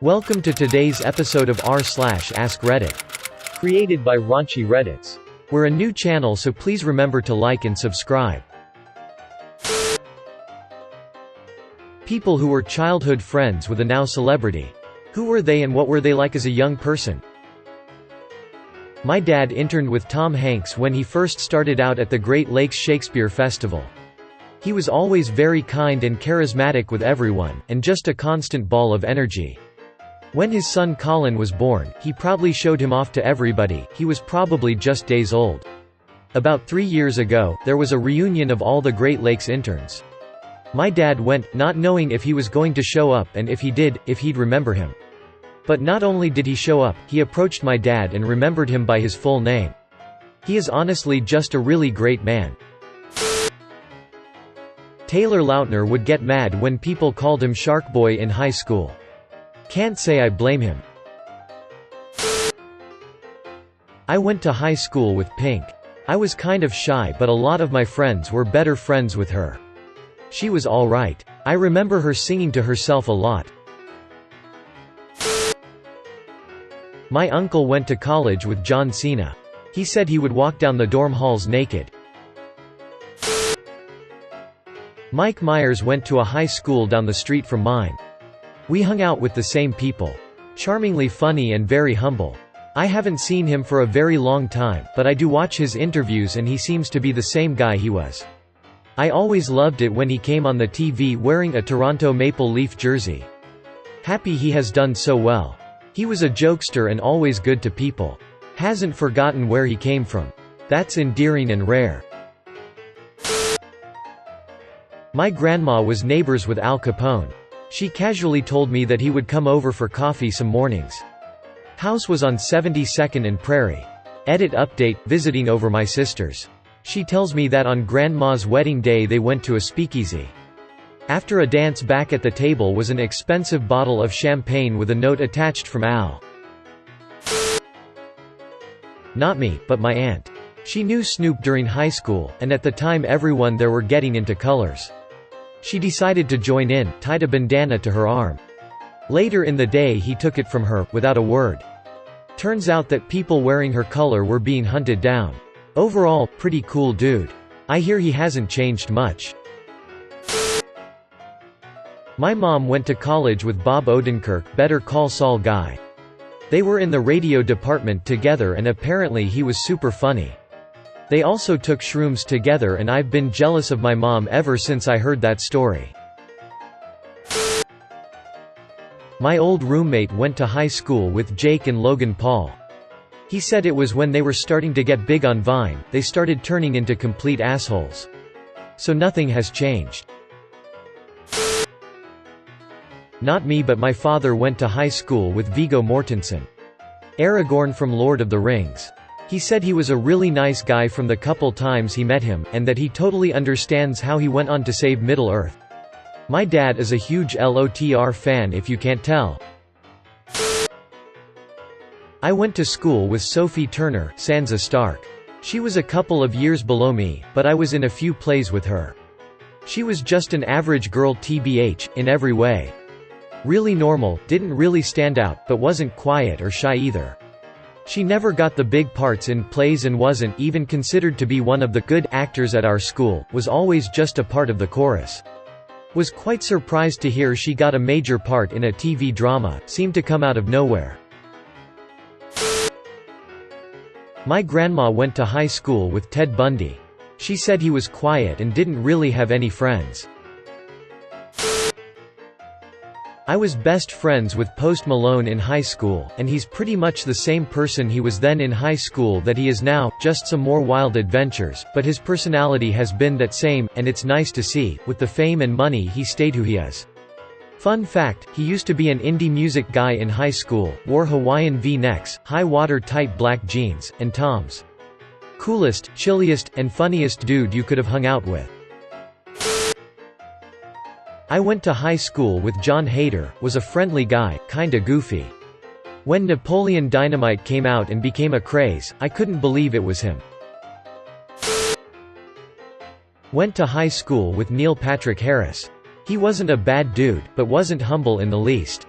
Welcome to today's episode of r/AskReddit. Created by Raunchy Reddits. We're a new channel, so please remember to like and subscribe. People who were childhood friends with a now celebrity. Who were they and what were they like as a young person? My dad interned with Tom Hanks when he first started out at the Great Lakes Shakespeare Festival. He was always very kind and charismatic with everyone, and just a constant ball of energy. When his son Colin was born, he proudly showed him off to everybody. He was probably just days old. About 3 years ago, there was a reunion of all the Great Lakes interns. My dad went, not knowing if he was going to show up, and if he did, if he'd remember him. But not only did he show up, he approached my dad and remembered him by his full name. He is honestly just a really great man. Taylor Lautner would get mad when people called him Shark Boy in high school. Can't say I blame him. I went to high school with Pink. I was kind of shy, but a lot of my friends were better friends with her. She was alright. I remember her singing to herself a lot. My uncle went to college with John Cena. He said he would walk down the dorm halls naked. Mike Myers went to a high school down the street from mine. We hung out with the same people. Charmingly funny and very humble. I haven't seen him for a very long time, but I do watch his interviews and he seems to be the same guy he was. I always loved it when he came on the TV wearing a Toronto Maple Leaf jersey. Happy he has done so well. He was a jokester and always good to people. Hasn't forgotten where he came from. That's endearing and rare. My grandma was neighbors with Al Capone. She casually told me that he would come over for coffee some mornings. House was on 72nd and Prairie. Edit update, visiting over my sisters. She tells me that on Grandma's wedding day they went to a speakeasy. After a dance, back at the table was an expensive bottle of champagne with a note attached from Al. Not me, but my aunt. She knew Snoop during high school, and at the time everyone there were getting into colors. She decided to join in, tied a bandana to her arm. Later in the day he took it from her, without a word. Turns out that people wearing her color were being hunted down. Overall, pretty cool dude. I hear he hasn't changed much. My mom went to college with Bob Odenkirk, Better Call Saul guy. They were in the radio department together and apparently he was super funny. They also took shrooms together and I've been jealous of my mom ever since I heard that story. My old roommate went to high school with Jake and Logan Paul. He said it was when they were starting to get big on Vine, they started turning into complete assholes. So nothing has changed. Not me, but my father went to high school with Viggo Mortensen. Aragorn from Lord of the Rings. He said he was a really nice guy from the couple times he met him, and that he totally understands how he went on to save Middle-earth. My dad is a huge Loutner fan, if you can't tell. I went to school with Sophie Turner, Sansa Stark. She was a couple of years below me, but I was in a few plays with her. She was just an average girl tbh, in every way. Really normal, didn't really stand out, but wasn't quiet or shy either. She never got the big parts in plays and wasn't even considered to be one of the good actors at our school, was always just a part of the chorus. Was quite surprised to hear she got a major part in a TV drama, seemed to come out of nowhere. My grandma went to high school with Ted Bundy. She said he was quiet and didn't really have any friends. I was best friends with Post Malone in high school, and he's pretty much the same person he was then in high school that he is now, just some more wild adventures, but his personality has been that same, and it's nice to see, with the fame and money he stayed who he is. Fun fact, he used to be an indie music guy in high school, wore Hawaiian V-necks, high-water tight black jeans, and Toms. Coolest, chilliest, and funniest dude you could have hung out with. I went to high school with John Heder, was a friendly guy, kinda goofy. When Napoleon Dynamite came out and became a craze, I couldn't believe it was him. Went to high school with Neil Patrick Harris. He wasn't a bad dude, but wasn't humble in the least.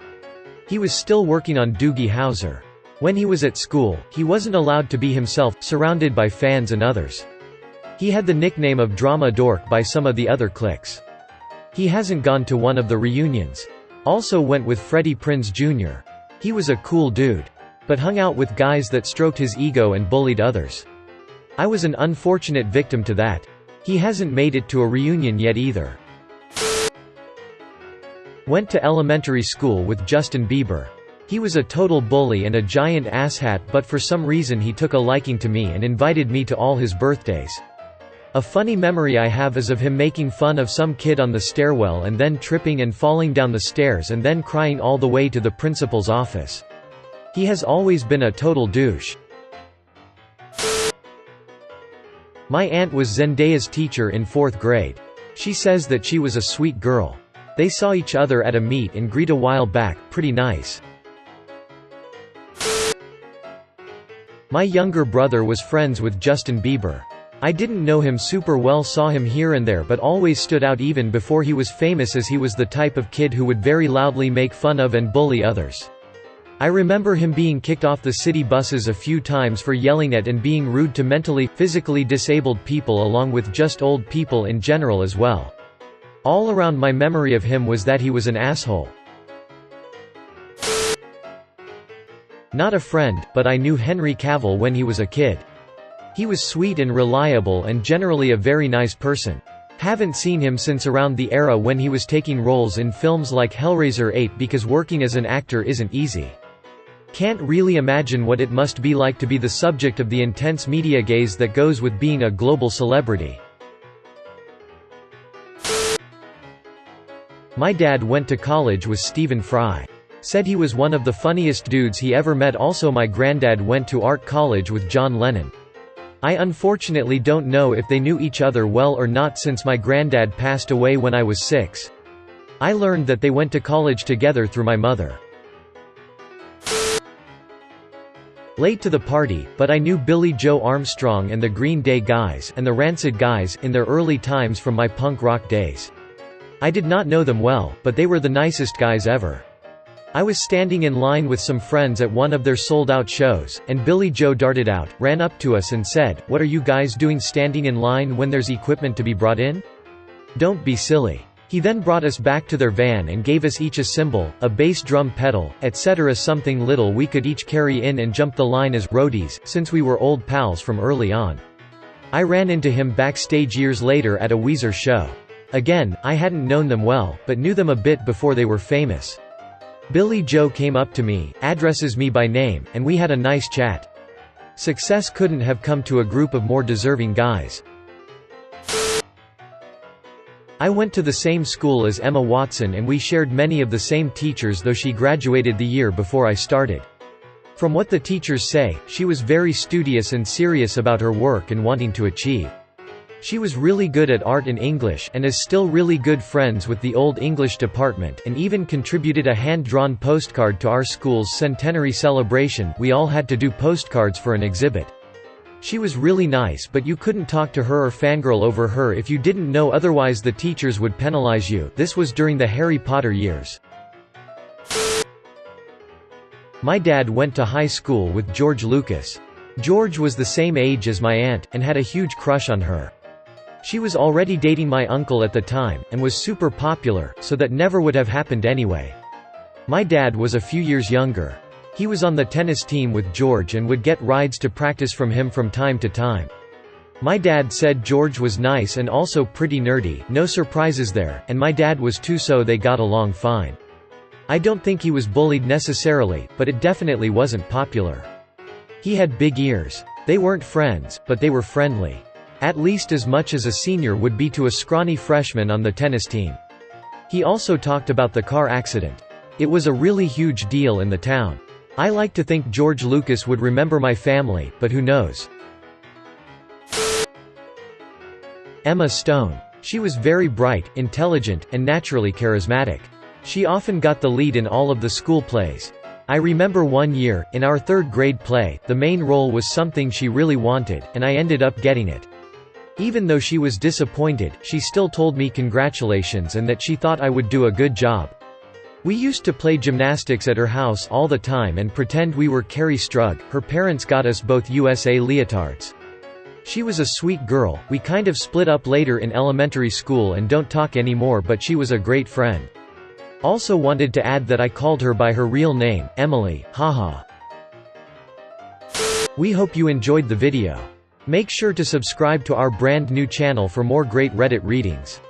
He was still working on Doogie Howser. When he was at school, he wasn't allowed to be himself, surrounded by fans and others. He had the nickname of Drama Dork by some of the other cliques. He hasn't gone to one of the reunions. Also went with Freddie Prinze Jr. He was a cool dude. But hung out with guys that stroked his ego and bullied others. I was an unfortunate victim to that. He hasn't made it to a reunion yet either. Went to elementary school with Justin Bieber. He was a total bully and a giant asshat, but for some reason he took a liking to me and invited me to all his birthdays. A funny memory I have is of him making fun of some kid on the stairwell and then tripping and falling down the stairs and then crying all the way to the principal's office. He has always been a total douche. My aunt was Zendaya's teacher in 4th grade. She says that she was a sweet girl. They saw each other at a meet and greet a while back, pretty nice. My younger brother was friends with Justin Bieber. I didn't know him super well, saw him here and there, but always stood out even before he was famous, as he was the type of kid who would very loudly make fun of and bully others. I remember him being kicked off the city buses a few times for yelling at and being rude to mentally, physically disabled people, along with just old people in general as well. All around, my memory of him was that he was an asshole. Not a friend, but I knew Henry Cavill when he was a kid. He was sweet and reliable and generally a very nice person. Haven't seen him since around the era when he was taking roles in films like Hellraiser 8, because working as an actor isn't easy. Can't really imagine what it must be like to be the subject of the intense media gaze that goes with being a global celebrity. My dad went to college with Stephen Fry. Said he was one of the funniest dudes he ever met. Also, my granddad went to art college with John Lennon. I unfortunately don't know if they knew each other well or not, since my granddad passed away when I was 6. I learned that they went to college together through my mother. Late to the party, but I knew Billy Joe Armstrong and the Green Day guys and the Rancid guys in their early times from my punk rock days. I did not know them well, but they were the nicest guys ever. I was standing in line with some friends at one of their sold-out shows, and Billy Joe darted out, ran up to us and said, "What are you guys doing standing in line when there's equipment to be brought in? Don't be silly." He then brought us back to their van and gave us each a cymbal, a bass drum pedal, etc., something little we could each carry in and jump the line as roadies, since we were old pals from early on. I ran into him backstage years later at a Weezer show. Again, I hadn't known them well, but knew them a bit before they were famous. Billy Joe came up to me, addresses me by name, and we had a nice chat. Success couldn't have come to a group of more deserving guys. I went to the same school as Emma Watson, and we shared many of the same teachers, though she graduated the year before I started. From what the teachers say, she was very studious and serious about her work and wanting to achieve. She was really good at art and English, and is still really good friends with the Old English department, and even contributed a hand-drawn postcard to our school's centenary celebration. We all had to do postcards for an exhibit. She was really nice, but you couldn't talk to her or fangirl over her if you didn't know, otherwise the teachers would penalize you. This was during the Harry Potter years. My dad went to high school with George Lucas. George was the same age as my aunt, and had a huge crush on her. She was already dating my uncle at the time, and was super popular, so that never would have happened anyway. My dad was a few years younger. He was on the tennis team with George and would get rides to practice from him from time to time. My dad said George was nice and also pretty nerdy, no surprises there, and my dad was too, so they got along fine. I don't think he was bullied necessarily, but it definitely wasn't popular. He had big ears. They weren't friends, but they were friendly. At least as much as a senior would be to a scrawny freshman on the tennis team. He also talked about the car accident. It was a really huge deal in the town. I like to think George Lucas would remember my family, but who knows. Emma Stone. She was very bright, intelligent, and naturally charismatic. She often got the lead in all of the school plays. I remember one year, in our 3rd grade play, the main role was something she really wanted, and I ended up getting it. Even though she was disappointed, she still told me congratulations and that she thought I would do a good job. We used to play gymnastics at her house all the time and pretend we were Carrie Strug. Her parents got us both USA leotards. She was a sweet girl. We kind of split up later in elementary school and don't talk anymore, but she was a great friend. Also wanted to add that I called her by her real name, Emily, haha. We hope you enjoyed the video. Make sure to subscribe to our brand new channel for more great Reddit readings.